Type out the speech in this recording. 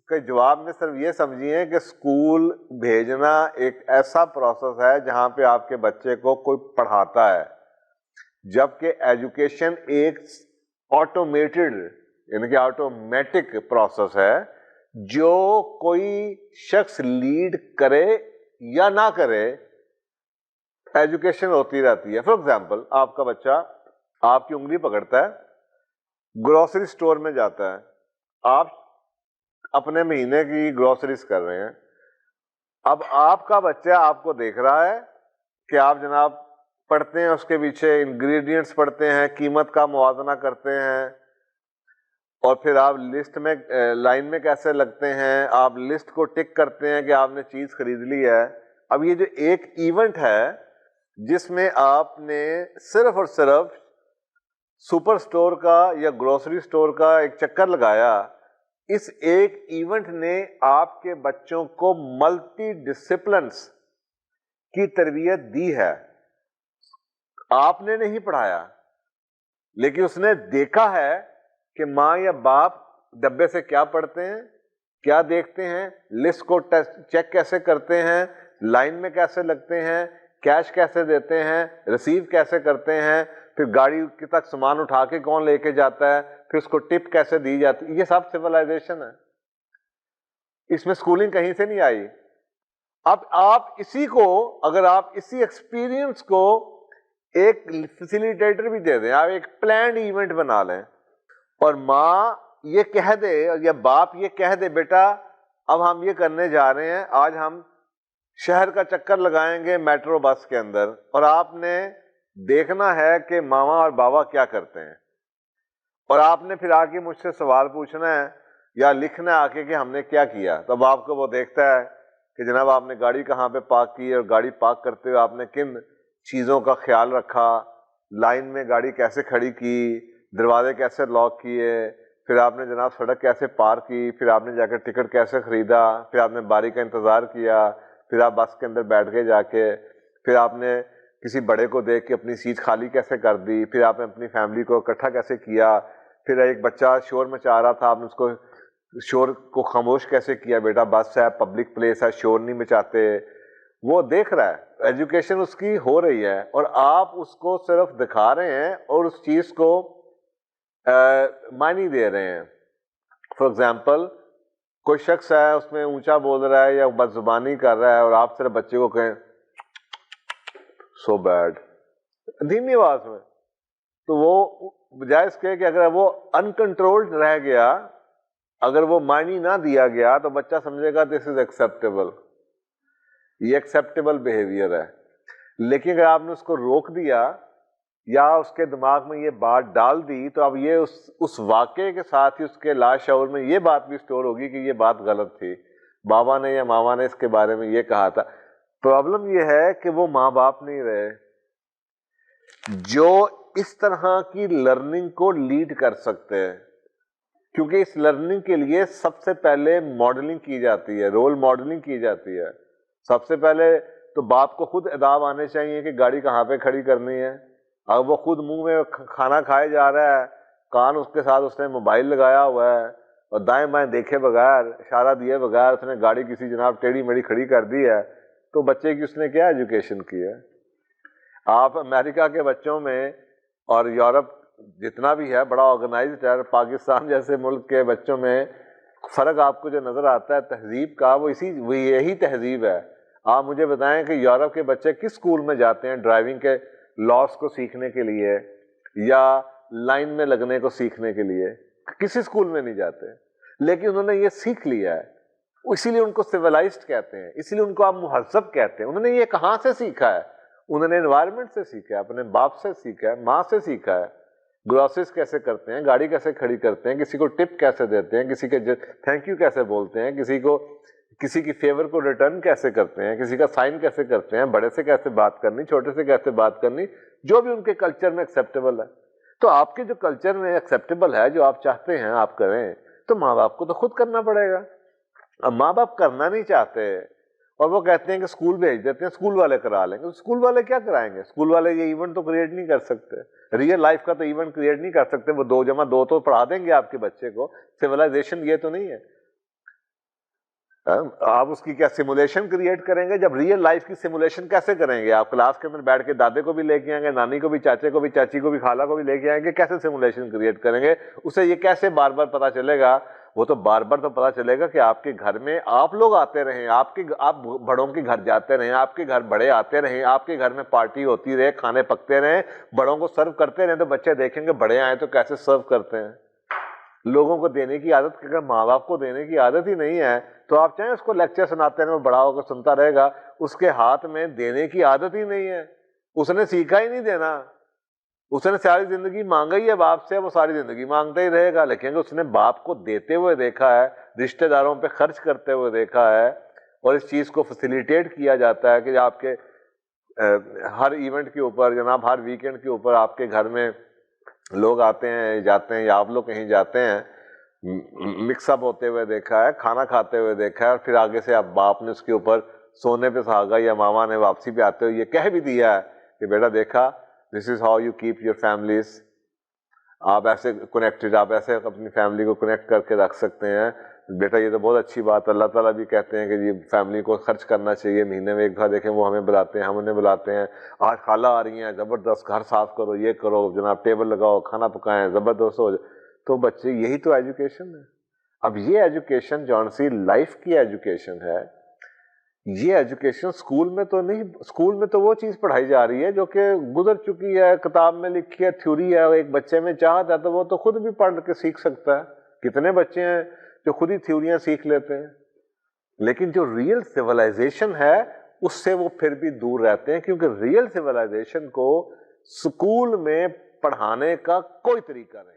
کے جواب میں صرف یہ سمجھیے کہ اسکول بھیجنا ایک ایسا پروسیس ہے جہاں پہ آپ کے بچے کو کوئی پڑھاتا ہے، جبکہ ایجوکیشن ایک آٹومیٹڈ یعنی کہ آٹومیٹک پروسیس ہے جو کوئی شخص لیڈ کرے یا نہ کرے ایجوکیشن ہوتی رہتی ہے. فار ایگزامپل آپ کا بچہ آپ کی انگلی پکڑتا ہے، گروسری سٹور میں جاتا ہے، آپ اپنے مہینے کی گروسریز کر رہے ہیں. اب آپ کا بچہ آپ کو دیکھ رہا ہے کہ آپ جناب پڑھتے ہیں، اس کے پیچھے انگریڈینٹس پڑھتے ہیں، قیمت کا موازنہ کرتے ہیں، اور پھر آپ لسٹ میں لائن میں کیسے لگتے ہیں، آپ لسٹ کو ٹک کرتے ہیں کہ آپ نے چیز خرید لی ہے. اب یہ جو ایک ایونٹ ہے جس میں آپ نے صرف اور صرف سپر سٹور کا یا گروسری سٹور کا ایک چکر لگایا، اس ایک ایونٹ نے آپ کے بچوں کو ملٹی ڈسپلنس کی تربیت دی ہے. آپ نے نہیں پڑھایا، لیکن اس نے دیکھا ہے کہ ماں یا باپ ڈبے سے کیا پڑھتے ہیں، کیا دیکھتے ہیں، لسٹ کو چیک کیسے کرتے ہیں، لائن میں کیسے لگتے ہیں، کیش کیسے دیتے ہیں، ریسیو کیسے کرتے ہیں، پھر گاڑی کے تک سامان اٹھا کے کون لے کے جاتا ہے، پھر اس کو ٹپ کیسے دی جاتی ہے. یہ سب سویلائزیشن ہے، اس میں سکولنگ کہیں سے نہیں آئی. اب آپ اسی کو، اگر آپ اسی ایکسپیرینس کو ایک فیسیلیٹیٹر بھی دے دیں، آپ ایک پلانڈ ایونٹ بنا لیں اور ماں یہ کہہ دے یا باپ یہ کہہ دے بیٹا اب ہم یہ کرنے جا رہے ہیں، آج ہم شہر کا چکر لگائیں گے میٹرو بس کے اندر، اور آپ نے دیکھنا ہے کہ ماما اور بابا کیا کرتے ہیں، اور آپ نے پھر آ کے مجھ سے سوال پوچھنا ہے یا لکھنا ہے آ کے کہ ہم نے کیا کیا. تب آپ کو وہ دیکھتا ہے کہ جناب آپ نے گاڑی کہاں پہ پارک کی اور گاڑی پارک کرتے ہوئے آپ نے کن چیزوں کا خیال رکھا، لائن میں گاڑی کیسے کھڑی کی، دروازے کیسے لاک کیے، پھر آپ نے جناب سڑک کیسے پار کی، پھر آپ نے جا کے ٹکٹ کیسے خریدا، پھر آپ نے باری کا انتظار کیا، پھر آپ بس کے اندر بیٹھ گئے جا کے، پھر آپ نے کسی بڑے کو دیکھ کے اپنی سیٹ خالی کیسے کر دی، پھر آپ نے اپنی فیملی کو اکٹھا کیسے کیا، پھر ایک بچہ شور مچا رہا تھا آپ نے اس کو شور کو خاموش کیسے کیا، بیٹا بس ہے، پبلک پلیس ہے، شور نہیں مچاتے. وہ دیکھ رہا ہے، ایجوکیشن اس کی ہو رہی ہے، اور آپ اس کو صرف دکھا رہے ہیں اور اس چیز کو معنی دے رہے ہیں. فار ایگزامپل کوئی شخص ہے اس میں اونچا بول رہا ہے یا بد زبانی کر رہا ہے، اور آپ صرف بچے کو کہیں سو بیڈ دھیمی آواز میں، تو وہ بجائے اس کے کہ اگر وہ انکنٹرولڈ رہ گیا، اگر وہ معنی نہ دیا گیا تو بچہ سمجھے گا دس از ایکسیپٹیبل، یہ ایکسیپٹیبل بیہیویئر ہے. لیکن اگر آپ نے اس کو روک دیا یا اس کے دماغ میں یہ بات ڈال دی تو اب یہ اس واقعے کے ساتھ ہی اس کے لاشعور میں یہ بات بھی سٹور ہوگی کہ یہ بات غلط تھی، بابا نے یا ماما نے اس کے بارے میں یہ کہا تھا. پرابلم یہ ہے کہ وہ ماں باپ نہیں رہے جو اس طرح کی لرننگ کو لیڈ کر سکتے ہیں، کیونکہ اس لرننگ کے لیے سب سے پہلے ماڈلنگ کی جاتی ہے، رول ماڈلنگ کی جاتی ہے. سب سے پہلے تو باپ کو خود اداب آنے چاہیے کہ گاڑی کہاں پہ کھڑی کرنی ہے. اگر وہ خود منہ میں کھانا کھائے جا رہا ہے، کان اس کے ساتھ اس نے موبائل لگایا ہوا ہے اور دائیں بائیں دیکھے بغیر، اشارہ دیے بغیر اس نے گاڑی کسی جناب ٹیڑھی میڑھی کھڑی کر دی ہے، تو بچے کی اس نے کیا ایجوکیشن کی ہے؟ آپ امریکہ کے بچوں میں اور یورپ جتنا بھی ہے بڑا آرگنائزڈ ہے، پاکستان جیسے ملک کے بچوں میں فرق آپ کو جو نظر آتا ہے تہذیب کا، وہ یہی تہذیب ہے. آپ مجھے بتائیں کہ یورپ کے بچے کس اسکول میں جاتے ہیں ڈرائیونگ کے لاس کو سیکھنے کے لیے یا لائن میں لگنے کو سیکھنے کے لیے؟ کسی اسکول میں نہیں جاتے، لیکن انہوں نے یہ سیکھ لیا ہے، اسی لیے ان کو سیولائزڈ کہتے ہیں، اسی لیے ان کو آپ مہذب کہتے ہیں. انہوں نے یہ کہاں سے سیکھا ہے؟ انہوں نے انوائرمنٹ سے سیکھا ہے، اپنے باپ سے سیکھا ہے، ماں سے سیکھا ہے. گروسریز کیسے کرتے ہیں، گاڑی کیسے کھڑی کرتے ہیں، کسی کو ٹپ کیسے دیتے ہیں، کسی کے تھینک یو کیسے بولتے ہیں، کسی کی فیور کو ریٹرن کیسے کرتے ہیں، کسی کا سائن کیسے کرتے ہیں، بڑے سے کیسے بات کرنی، چھوٹے سے کیسے بات کرنی، جو بھی ان کے کلچر میں ایکسیپٹیبل ہے. تو آپ کے جو کلچر میں ایکسیپٹیبل ہے، جو آپ چاہتے ہیں آپ کریں، تو ماں باپ کو تو خود کرنا پڑے گا. اب ماں باپ کرنا نہیں چاہتے اور وہ کہتے ہیں کہ اسکول بھیج دیتے ہیں، اسکول والے کرا لیں گے. اسکول والے کیا کرائیں گے؟ اسکول والے یہ ایونٹ تو کریٹ نہیں کر سکتے، ریئل لائف کا تو ایونٹ کریٹ نہیں کر سکتے. وہ 2 × 2 تو پڑھا دیں گے آپ کے بچے کو، سیولائزیشن یہ تو نہیں ہے. آپ اس کی کیا سیمولیشن کریٹ کریں گے؟ جب ریئل لائف کی سیمولیشن کیسے کریں گے؟ آپ کلاس کے اندر بیٹھ کے دادے کو بھی لے کے آئیں گے، نانی کو بھی، چاچے کو بھی، چاچی کو بھی، خالہ کو بھی لے کے آئیں گے، کیسے سیمولیشن کریٹ کریں گے؟ اسے یہ کیسے بار بار پتا چلے گا؟ وہ تو بار بار تو پتا چلے گا کہ آپ کے گھر میں آپ لوگ آتے رہیں، آپ بڑوں کے گھر جاتے رہیں، آپ کے گھر بڑے آتے رہیں، آپ کے گھر میں پارٹی ہوتی رہے، کھانے پکتے رہیں، بڑوں کو سرو کرتے رہیں، تو بچے دیکھیں گے بڑے آئے تو کیسے سرو کرتے ہیں۔ لوگوں کو دینے کی عادت، اگر ماں باپ کو دینے کی عادت ہی نہیں ہے تو آپ چاہیں اس کو لیکچر سناتے رہیں، وہ بڑا ہو کر سنتا رہے گا، اس کے ہاتھ میں دینے کی عادت ہی نہیں ہے، اس نے سیکھا ہی نہیں دینا، اس نے ساری زندگی مانگا ہی ہے باپ سے، وہ ساری زندگی مانگتا ہی رہے گا۔ لیکن اس نے باپ کو دیتے ہوئے دیکھا ہے، رشتہ داروں پہ خرچ کرتے ہوئے دیکھا ہے، اور اس چیز کو فیسیلیٹیٹ کیا جاتا ہے کہ آپ کے ہر ایونٹ کے اوپر، جناب ہر ویکینڈ کے اوپر آپ کے گھر میں لوگ آتے ہیں جاتے ہیں، یا آپ لوگ کہیں جاتے ہیں، مکس اپ ہوتے ہوئے دیکھا ہے، کھانا کھاتے ہوئے دیکھا ہے، اور پھر آگے سے اب باپ نے اس کے اوپر سونے پہ سہاگا، یا ماما نے واپسی پہ آتے ہوئے یہ کہہ بھی دیا ہے کہ بیٹا دیکھا، this is how you keep your families, آپ ایسے کنیکٹڈ، آپ ایسے اپنی فیملی کو کنیکٹ کر کے رکھ سکتے ہیں۔ بیٹا یہ تو بہت اچھی بات ہے، اللہ تعالیٰ بھی کہتے ہیں کہ یہ فیملی کو خرچ کرنا چاہیے، مہینے میں ایک بار دیکھیں وہ ہمیں بلاتے ہیں، ہم انہیں بلاتے ہیں، آج خالہ آ رہی ہیں، زبردست گھر صاف کرو، یہ کرو جناب، ٹیبل لگاؤ، کھانا پکائیں، زبردست ہو جائے۔ تو بچے، یہی تو ایجوکیشن ہے۔ اب یہ ایجوکیشن جون سی لائف کی ایجوکیشن ہے، یہ ایجوکیشن سکول میں تو نہیں، سکول میں تو وہ چیز پڑھائی جا رہی ہے جو کہ گزر چکی ہے، کتاب میں لکھی ہے، تھیوری ہے، ایک بچے میں چاہت ہے تو وہ تو خود بھی پڑھ کے سیکھ سکتا ہے۔ کتنے بچے ہیں جو خود ہی تھیوریاں سیکھ لیتے ہیں، لیکن جو ریئل سیولائزیشن ہے اس سے وہ پھر بھی دور رہتے ہیں، کیونکہ ریئل سیولائزیشن کو سکول میں پڑھانے کا کوئی طریقہ نہیں۔